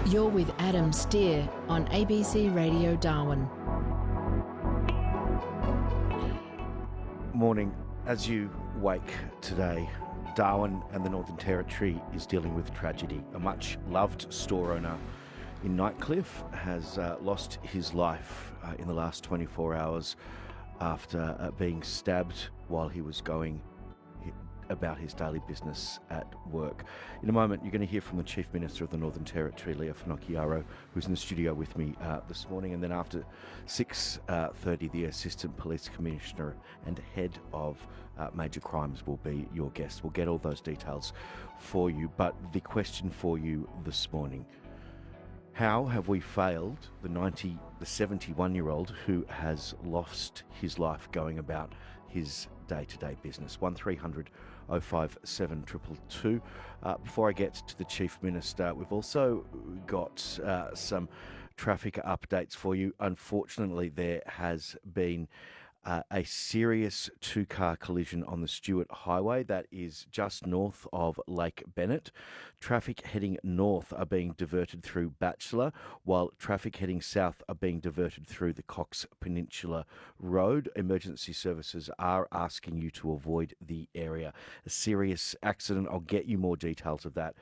You're with Adam Steer on ABC Radio Darwin. Morning. As you wake today, Darwin and the Northern Territory is dealing with tragedy. A much-loved store owner in Nightcliff has lost his life in the last 24 hours after being stabbed while he was going about his daily business at work. In a moment, you're going to hear from the Chief Minister of the Northern Territory, Linford Finocchiaro, who's in the studio with me this morning. And then after 6:30, the Assistant Police Commissioner and Head of Major Crimes will be your guest. We'll get all those details for you. But the question for you this morning: how have we failed the 71-year-old who has lost his life going about his day-to-day business? 1300 057 222. Before I get to the Chief Minister, we've also got some traffic updates for you. Unfortunately, there has been a serious two-car collision on the Stewart Highway that is just north of Lake Bennett. Traffic heading north are being diverted through Batchelor, while traffic heading south are being diverted through the Cox Peninsula Road. Emergency services are asking you to avoid the area. A serious accident. I'll get you more details of that,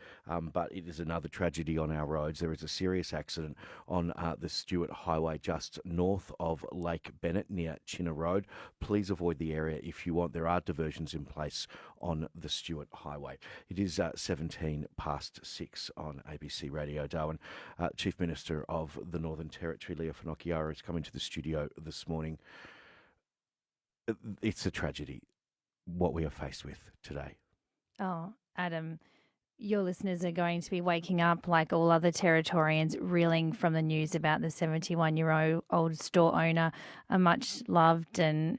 but it is another tragedy on our roads. There is a serious accident on the Stewart Highway just north of Lake Bennett near Chinner Road. Please avoid the area if you want. There are diversions in place on the Stewart Highway. It is 6:17 on ABC Radio Darwin. Chief Minister of the Northern Territory, Linford Finocchiaro, is coming to the studio this morning. It's a tragedy, what we are faced with today. Oh, Adam, your listeners are going to be waking up like all other Territorians, reeling from the news about the 71-year-old store owner, a much-loved and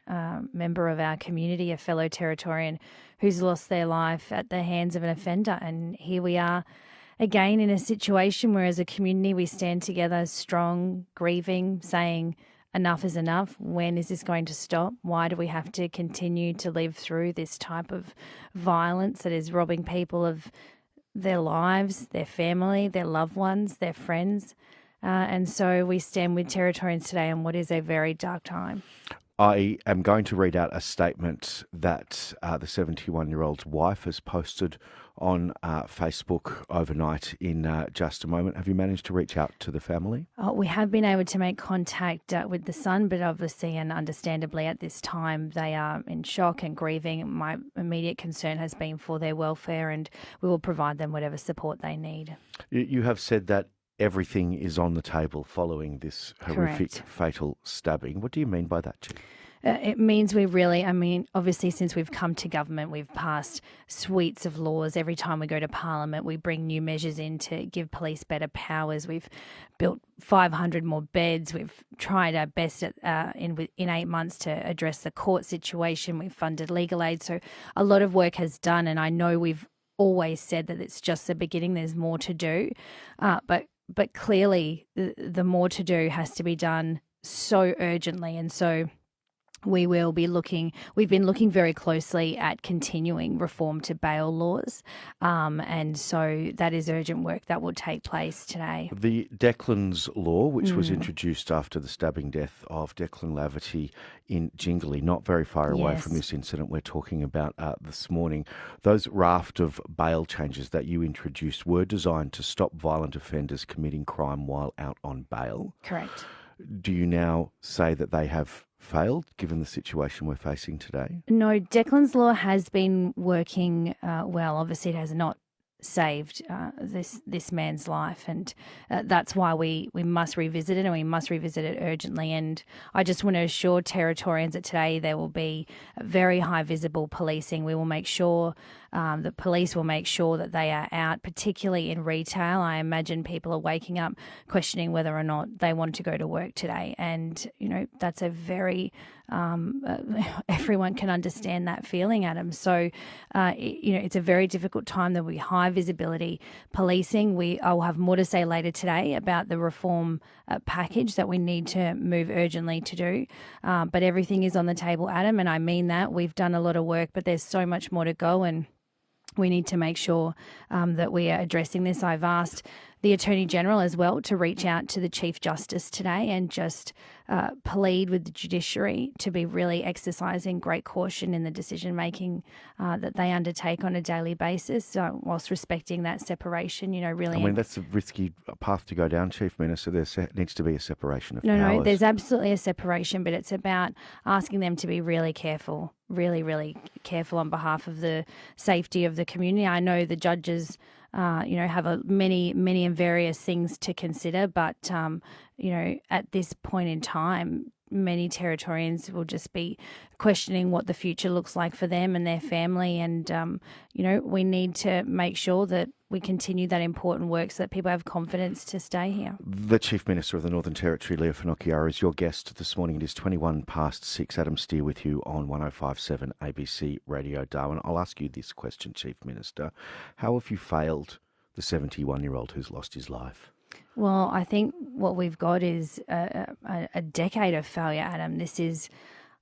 member of our community, a fellow Territorian who's lost their life at the hands of an offender. And here we are again in a situation where as a community we stand together strong, grieving, saying enough is enough. When is this going to stop? Why do we have to continue to live through this type of violence that is robbing people of their lives, their family, their loved ones, their friends? And so we stand with Territorians today on what is a very dark time. I am going to read out a statement that the 71-year-old's wife has posted on Facebook overnight in just a moment. Have you managed to reach out to the family? We have been able to make contact with the son, but obviously and understandably at this time they are in shock and grieving. My immediate concern has been for their welfare, and we will provide them whatever support they need. You have said that everything is on the table following this horrific, fatal stabbing. What do you mean by that, Chief? It means obviously since we've come to government, we've passed suites of laws. Every time we go to Parliament, we bring new measures in to give police better powers. We've built 500 more beds. We've tried our best in 8 months to address the court situation. We've funded legal aid. So a lot of work has done, and I know we've always said that it's just the beginning. There's more to do. But clearly the more to do has to be done so urgently. And so we've been looking very closely at continuing reform to bail laws. And so that is urgent work that will take place today. The Declan's Law, which was introduced after the stabbing death of Declan Laverty in Jingley, not very far away from this incident we're talking about this morning. Those raft of bail changes that you introduced were designed to stop violent offenders committing crime while out on bail. Correct. Do you now say that they have failed, given the situation we're facing today? No, Declan's Law has been working well. Obviously, it has not saved this man's life, and that's why we must revisit it, and we must revisit it urgently. And I just want to assure Territorians that today there will be very high visible policing. We will make sure the police will make sure that they are out, particularly in retail. I imagine people are waking up questioning whether or not they want to go to work today. And, that's a very, everyone can understand that feeling, Adam. So, it's a very difficult time. There will be high visibility policing. I'll have more to say later today about the reform package that we need to move urgently to do. But everything is on the table, Adam, and I mean that. We've done a lot of work, but there's so much more to go, and we need to make sure that we are addressing this. I've asked the Attorney General as well to reach out to the Chief Justice today and just plead with the judiciary to be really exercising great caution in the decision-making that they undertake on a daily basis, whilst respecting that separation, really. I mean, that's a risky path to go down, Chief Minister. There needs to be a separation of powers. No, there's absolutely a separation, but it's about asking them to be really careful, really careful on behalf of the safety of the community. I know the judges have many and various things to consider, but, at this point in time, many Territorians will just be questioning what the future looks like for them and their family. And, we need to make sure that we continue that important work so that people have confidence to stay here. The Chief Minister of the Northern Territory, Minister Finocchiaro, is your guest this morning. It is 6:21. Adam Steer with you on 105.7 ABC Radio Darwin. I'll ask you this question, Chief Minister. How have you failed the 71-year-old who's lost his life? Well, I think what we've got is a decade of failure, Adam. This is,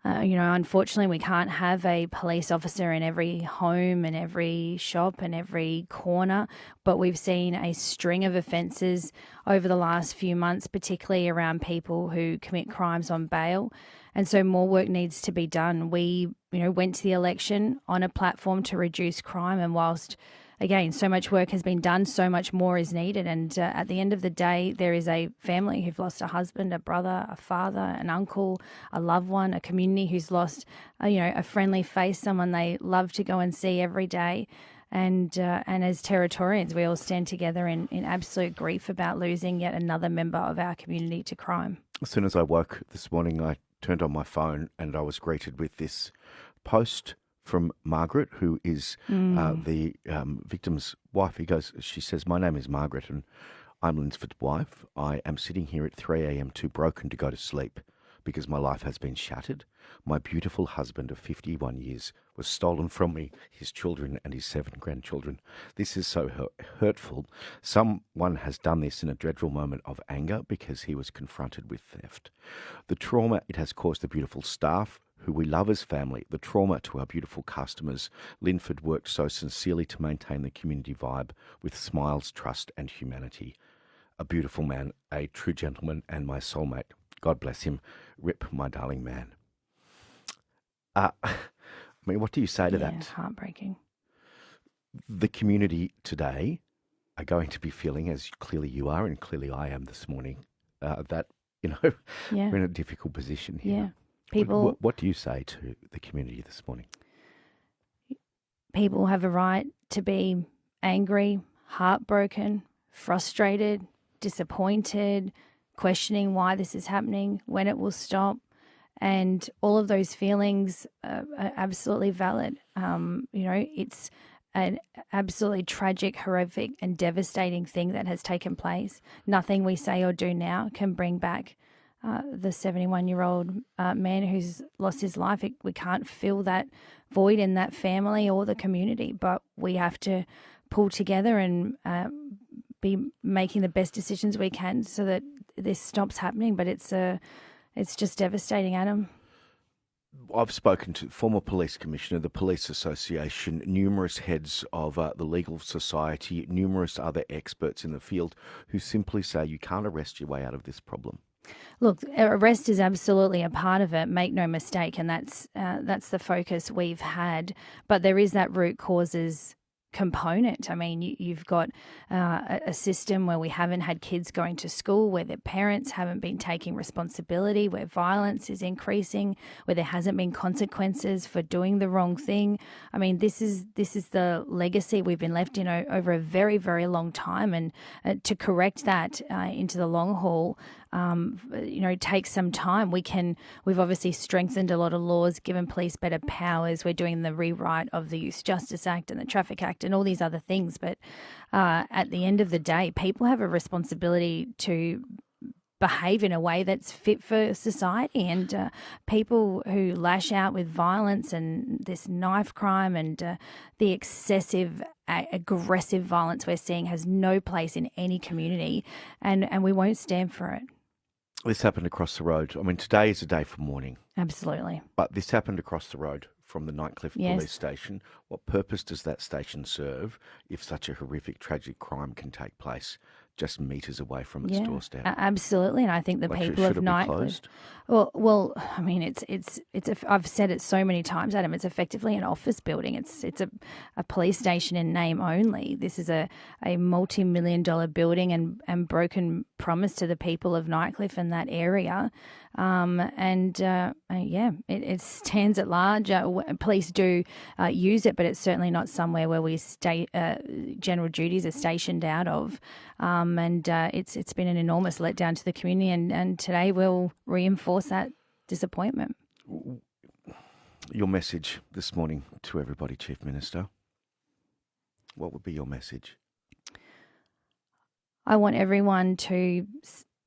unfortunately, we can't have a police officer in every home and every shop and every corner, but we've seen a string of offences over the last few months, particularly around people who commit crimes on bail. And so more work needs to be done. We, went to the election on a platform to reduce crime, and whilst again, so much work has been done, so much more is needed. And at the end of the day, there is a family who've lost a husband, a brother, a father, an uncle, a loved one, a community who's lost, a friendly face, someone they love to go and see every day. And as Territorians, we all stand together in absolute grief about losing yet another member of our community to crime. As soon as I woke this morning, I turned on my phone and I was greeted with this post from Margaret, who is the victim's wife. She says, "My name is Margaret and I'm Linford's wife. I am sitting here at 3 a.m. too broken to go to sleep because my life has been shattered. My beautiful husband of 51 years was stolen from me, his children and his 7 grandchildren. This is so hurtful. Someone has done this in a dreadful moment of anger because he was confronted with theft. The trauma it has caused the beautiful staff, who we love as family, the trauma to our beautiful customers. Linford worked so sincerely to maintain the community vibe with smiles, trust and humanity. A beautiful man, a true gentleman and my soulmate. God bless him. Rip, my darling man." What do you say to that? Heartbreaking. The community today are going to be feeling, as clearly you are and clearly I am this morning, that, we're in a difficult position here. Yeah. People, what do you say to the community this morning? People have a right to be angry, heartbroken, frustrated, disappointed, questioning why this is happening, when it will stop. And all of those feelings are absolutely valid. It's an absolutely tragic, horrific and devastating thing that has taken place. Nothing we say or do now can bring back the 71-year-old man who's lost his life. We can't fill that void in that family or the community, but we have to pull together and be making the best decisions we can so that this stops happening. But it's just devastating, Adam. I've spoken to former police commissioner, the Police Association, numerous heads of the legal society, numerous other experts in the field who simply say you can't arrest your way out of this problem. Look, arrest is absolutely a part of it, make no mistake, and that's the focus we've had. But there is that root causes component. I mean, you've got a system where we haven't had kids going to school, where their parents haven't been taking responsibility, where violence is increasing, where there hasn't been consequences for doing the wrong thing. I mean, this is the legacy we've been left in over a very, very long time, and to correct that into the long haul, takes some time. We've obviously strengthened a lot of laws, given police better powers. We're doing the rewrite of the Youth Justice Act and the Traffic Act and all these other things. But at the end of the day, people have a responsibility to behave in a way that's fit for society, and people who lash out with violence and this knife crime and the excessive aggressive violence we're seeing has no place in any community, and we won't stand for it. This happened across the road. I mean, today is a day for mourning. Absolutely. But this happened across the road from the Nightcliff police station. What purpose does that station serve if such a horrific, tragic crime can take place just metres away from its doorstep. Absolutely, and I think the people of Nightcliff. Well, I mean, it's. I've said it so many times, Adam. It's effectively an office building. It's a police station in name only. This is a multi-million-dollar building and broken promise to the people of Nightcliff and that area. It stands at large. Police do use it, but it's certainly not somewhere where we stay. General duties are stationed out of, it's been an enormous letdown to the community, and today we'll reinforce that disappointment. Your message this morning to everybody, Chief Minister, what would be your message? I want everyone to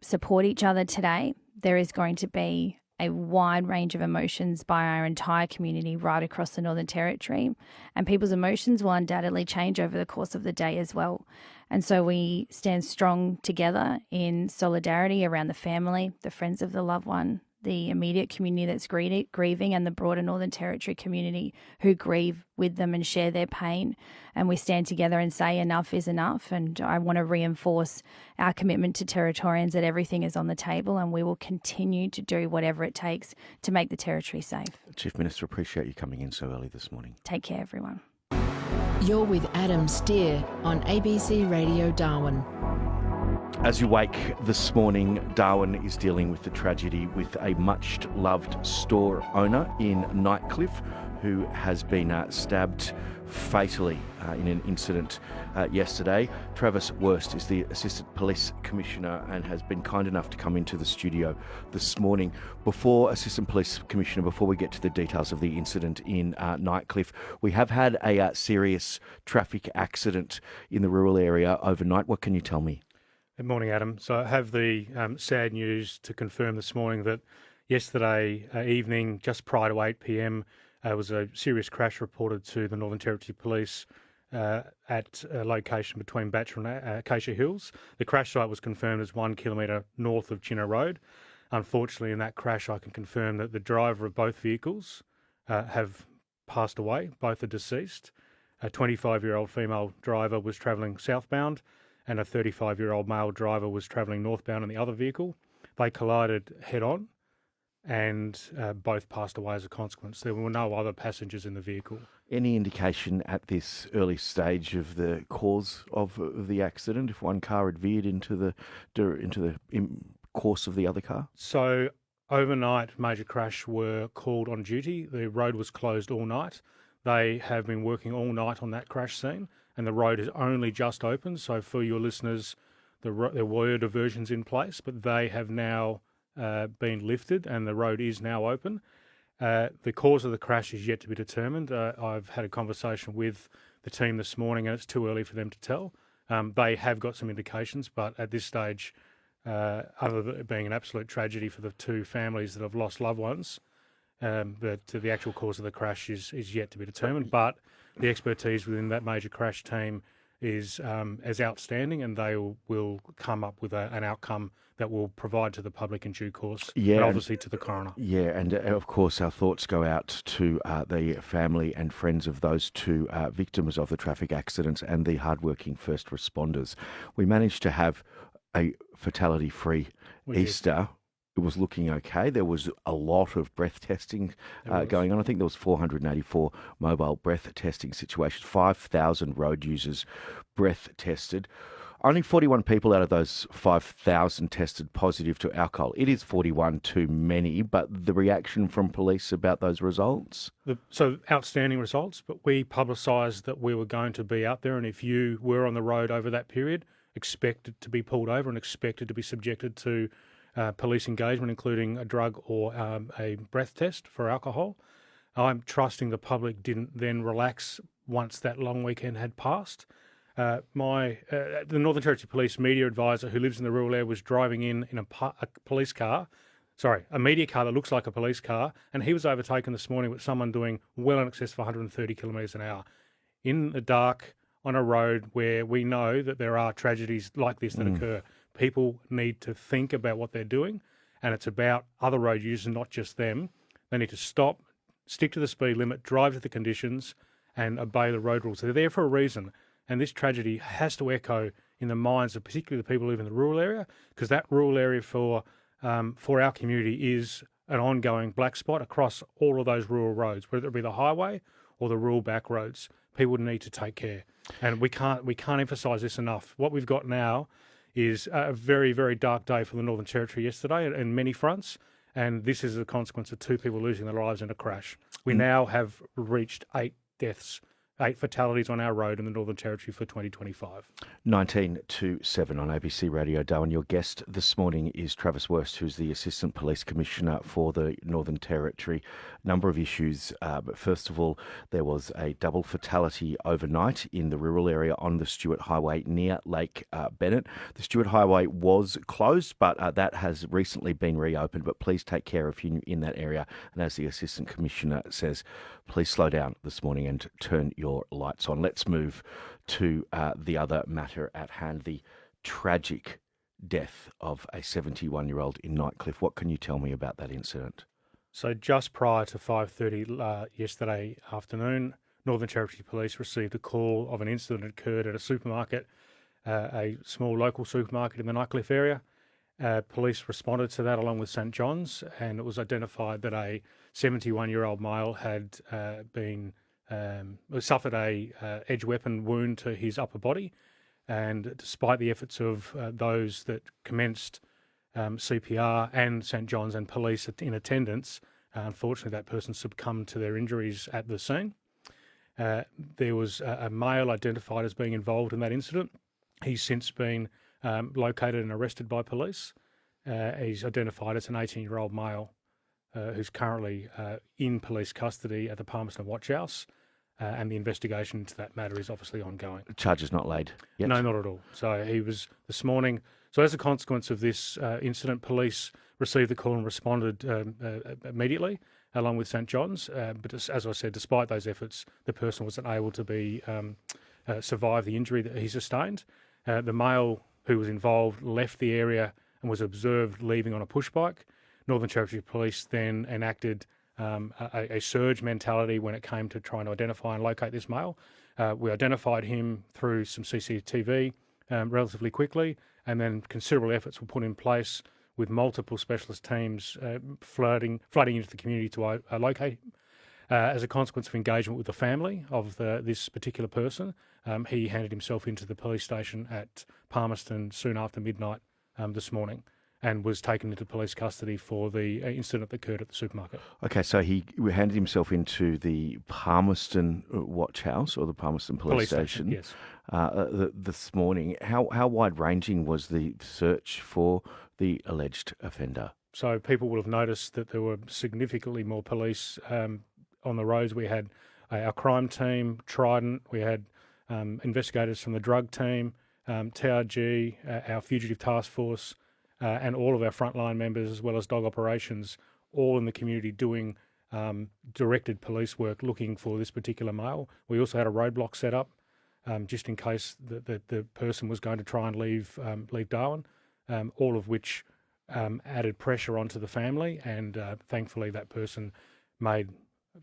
support each other today. There is going to be a wide range of emotions by our entire community right across the Northern Territory, and people's emotions will undoubtedly change over the course of the day as well. And so we stand strong together in solidarity around the family, the friends of the loved one, the immediate community that's grieving, and the broader Northern Territory community who grieve with them and share their pain. And we stand together and say enough is enough. And I want to reinforce our commitment to Territorians that everything is on the table, and we will continue to do whatever it takes to make the Territory safe. Chief Minister, appreciate you coming in so early this morning. Take care, everyone. You're with Adam Steer on ABC Radio Darwin. As you wake this morning, Darwin is dealing with the tragedy with a much-loved store owner in Nightcliff who has been stabbed fatally in an incident yesterday. Travis Wurst is the Assistant Police Commissioner and has been kind enough to come into the studio this morning. Before Assistant Police Commissioner, before we get to the details of the incident in Nightcliff, we have had a serious traffic accident in the rural area overnight. What can you tell me? Good morning, Adam. So I have the sad news to confirm this morning that yesterday evening, just prior to 8 p.m, was a serious crash reported to the Northern Territory Police at a location between Batcher and Acacia Hills. The crash site was confirmed as 1 kilometre north of Chinno Road. Unfortunately, in that crash, I can confirm that the driver of both vehicles have passed away. Both are deceased. A 25-year-old female driver was travelling southbound, and a 35-year-old male driver was travelling northbound in the other vehicle. They collided head-on, and both passed away as a consequence. There were no other passengers in the vehicle. Any indication at this early stage of the cause of the accident, if one car had veered into the course of the other car? So overnight, major crash were called on duty. The road was closed all night. They have been working all night on that crash scene, and the road is only just open. So for your listeners, there were diversions in place, but they have now been lifted and the road is now open. The cause of the crash is yet to be determined. I've had a conversation with the team this morning, and it's too early for them to tell. They have got some indications, but at this stage, other than it being an absolute tragedy for the two families that have lost loved ones, the actual cause of the crash is yet to be determined. But the expertise within that major crash team is as outstanding, and they will come up with an outcome that will provide to the public in due course, and obviously to the coroner. Yeah, and of course our thoughts go out to the family and friends of those two victims of the traffic accidents and the hardworking first responders. We managed to have a fatality-free Easter. It was looking okay. There was a lot of breath testing going on. I think there was 484 mobile breath testing situations, 5,000 road users breath tested. Only 41 people out of those 5,000 tested positive to alcohol. It is 41 too many, but the reaction from police about those results? So outstanding results, but we publicised that we were going to be out there, and if you were on the road over that period, expected to be pulled over and expected to be subjected to police engagement, including a drug or a breath test for alcohol. I'm trusting the public didn't then relax once that long weekend had passed. The Northern Territory Police media advisor who lives in the rural area was driving in a police car, a media car that looks like a police car, and he was overtaken this morning with someone doing well in excess of 130 kilometres an hour in the dark on a road where we know that there are tragedies like this that occur. People need to think about what they're doing, and it's about other road users, not just them. They need to stop, stick to the speed limit, drive to the conditions, and obey the road rules. They're there for a reason, and this tragedy has to echo in the minds of particularly the people who live in the rural area, because that rural area for our community is an ongoing black spot across all of those rural roads, whether it be the highway or the rural back roads. People need to take care, and we can't emphasise this enough. What we've got now is a very, very dark day for the Northern Territory yesterday in many fronts, and this is a consequence of 2 people losing their lives in a crash. We now have reached 8 deaths, 8 fatalities on our road in the Northern Territory for 2025. 19 to 7 on ABC Radio Darwin. Your guest this morning is Travis Wurst, who's the Assistant Police Commissioner for the Northern Territory. Number of issues, but first of all, there was a double fatality overnight in the rural area on the Stuart Highway near Lake Bennett. The Stuart Highway was closed, but that has recently been reopened. But please take care if you're in that area. And as the Assistant Commissioner says, please slow down this morning and turn your lights on. Let's move to the other matter at hand, the tragic death of a 71-year-old in Nightcliff. What can you tell me about that incident? So just prior to 5:30 yesterday afternoon, Northern Territory Police received a call of an incident that occurred at a supermarket, a small local supermarket in the Nightcliff area. Police responded to that along with St John's, and it was identified that a 71-year-old male had suffered a edge weapon wound to his upper body, and despite the efforts of those that commenced CPR and St John's and police in attendance, unfortunately that person succumbed to their injuries at the scene. There was a male identified as being involved in that incident. He's since been located and arrested by police. He's identified as an 18-year-old male who's currently in police custody at the Palmerston Watch House, and the investigation into that matter is obviously ongoing. Charges not laid yet? No, not at all. So he was this morning. So as a consequence of this incident, police received the call and responded immediately, along with St John's. But as I said, despite those efforts, the person wasn't able to survive the injury that he sustained. The male who was involved left the area and was observed leaving on a push bike. Northern Territory Police then enacted a surge mentality when it came to trying to identify and locate this male. We identified him through some CCTV relatively quickly, and then considerable efforts were put in place with multiple specialist teams flooding into the community to locate him. As a consequence of engagement with the family of this particular person, he handed himself into the police station at Palmerston soon after midnight this morning, and was taken into police custody for the incident that occurred at the supermarket. Okay, so he handed himself into the Palmerston Watch House or the Palmerston Police Station. Yes. This morning. How wide-ranging was the search for the alleged offender? So people will have noticed that there were significantly more police on the roads. We had our crime team, Trident, we had investigators from the drug team, TRG, our fugitive task force, and all of our frontline members, as well as dog operations, all in the community doing directed police work looking for this particular male. We also had a roadblock set up just in case the person was going to try and leave Darwin, all of which added pressure onto the family, and thankfully that person made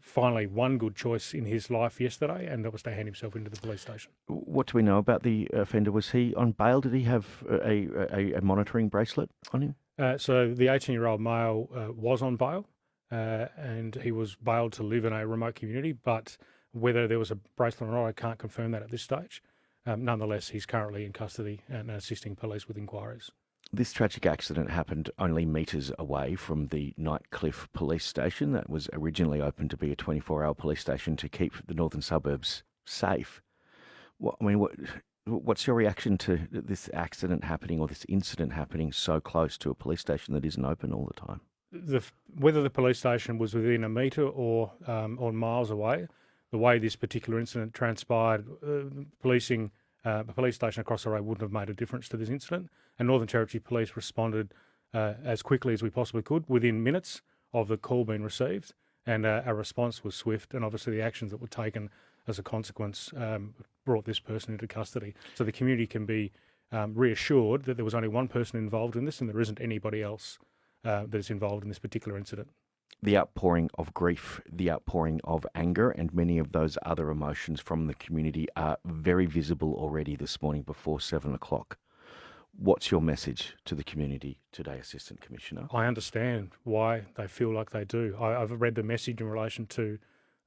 finally one good choice in his life yesterday, and that was to hand himself into the police station. What do we know about the offender? Was he on bail? Did he have a monitoring bracelet on him? So the 18-year-old male was on bail, and he was bailed to live in a remote community, but whether there was a bracelet or not, I can't confirm that at this stage. Nonetheless, he's currently in custody and assisting police with inquiries. This tragic accident happened only metres away from the Nightcliff police station that was originally opened to be a 24-hour police station to keep the northern suburbs safe. What's your reaction to this accident happening or this incident happening so close to a police station that isn't open all the time? Whether the police station was within a metre or miles away, the way this particular incident transpired, policing a police station across the road wouldn't have made a difference to this incident. And Northern Territory Police responded as quickly as we possibly could within minutes of the call being received, and our response was swift, and obviously the actions that were taken as a consequence brought this person into custody. So the community can be reassured that there was only one person involved in this and there isn't anybody else that is involved in this particular incident. the outpouring of grief, the outpouring of anger, and many of those other emotions from the community are very visible already this morning before 7 o'clock. What's your message to the community today, Assistant Commissioner? I understand why they feel like they do. I've read the message in relation to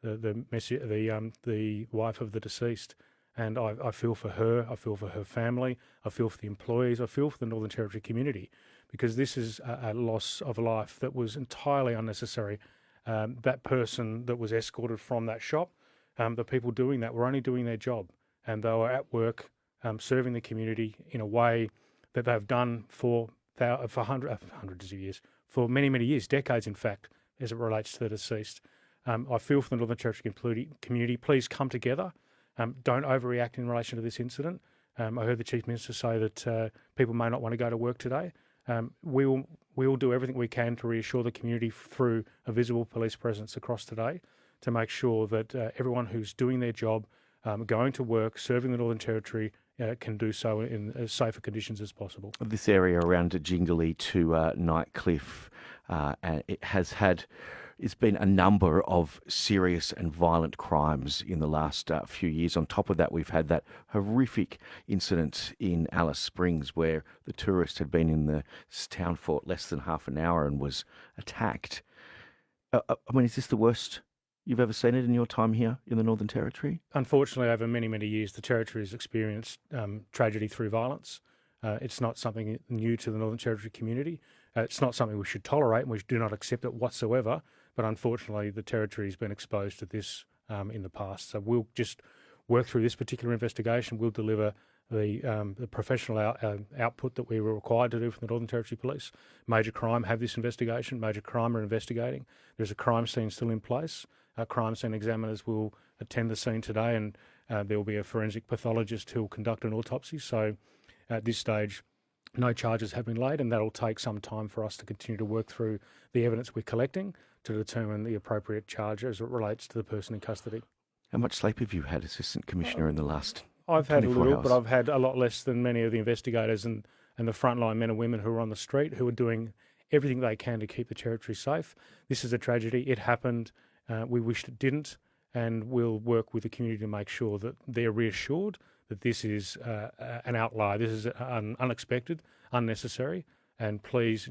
the wife of the deceased, and I feel for her. I feel for her family. I feel for the employees. I feel for the Northern Territory community, because this is a loss of life that was entirely unnecessary. That person that was escorted from that shop, the people doing that were only doing their job, and they were at work serving the community in a way that they've done for hundreds of years, for many, many years, decades in fact, as it relates to the deceased. I feel for the Northern Territory community. Please come together. Don't overreact in relation to this incident. I heard the Chief Minister say that people may not want to go to work today. We will do everything we can to reassure the community through a visible police presence across today to make sure that everyone who's doing their job, going to work, serving the Northern Territory, can do so in as safer conditions as possible. This area around Jingley to Nightcliff, it's been a number of serious and violent crimes in the last few years. On top of that, we've had that horrific incident in Alice Springs where the tourist had been in the town for less than half an hour and was attacked. Is this the worst you've ever seen it in your time here in the Northern Territory? Unfortunately, over many, many years, the Territory has experienced tragedy through violence. It's not something new to the Northern Territory community. It's not something we should tolerate, and we do not accept it whatsoever. But unfortunately, the Territory has been exposed to this in the past. So we'll just work through this particular investigation. We'll deliver the professional output that we were required to do from the Northern Territory Police. Major Crime have this investigation. Major Crime are investigating. There's a crime scene still in place. Crime scene examiners will attend the scene today, and there will be a forensic pathologist who will conduct an autopsy. So at this stage, no charges have been laid, and that'll take some time for us to continue to work through the evidence we're collecting to determine the appropriate charge as it relates to the person in custody. How much sleep have you had, Assistant Commissioner, in the last I've had a little, hours? But I've had a lot less than many of the investigators and the frontline men and women who are on the street, who are doing everything they can to keep the Territory safe. This is a tragedy. It happened. We wished it didn't, and we'll work with the community to make sure that they're reassured that this is an outlier. This is unexpected, unnecessary, and please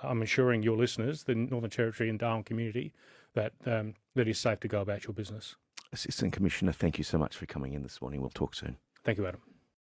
I'm ensuring your listeners, the Northern Territory and Darwin community, that that it's safe to go about your business. Assistant Commissioner, thank you so much for coming in this morning. We'll talk soon. Thank you, Adam.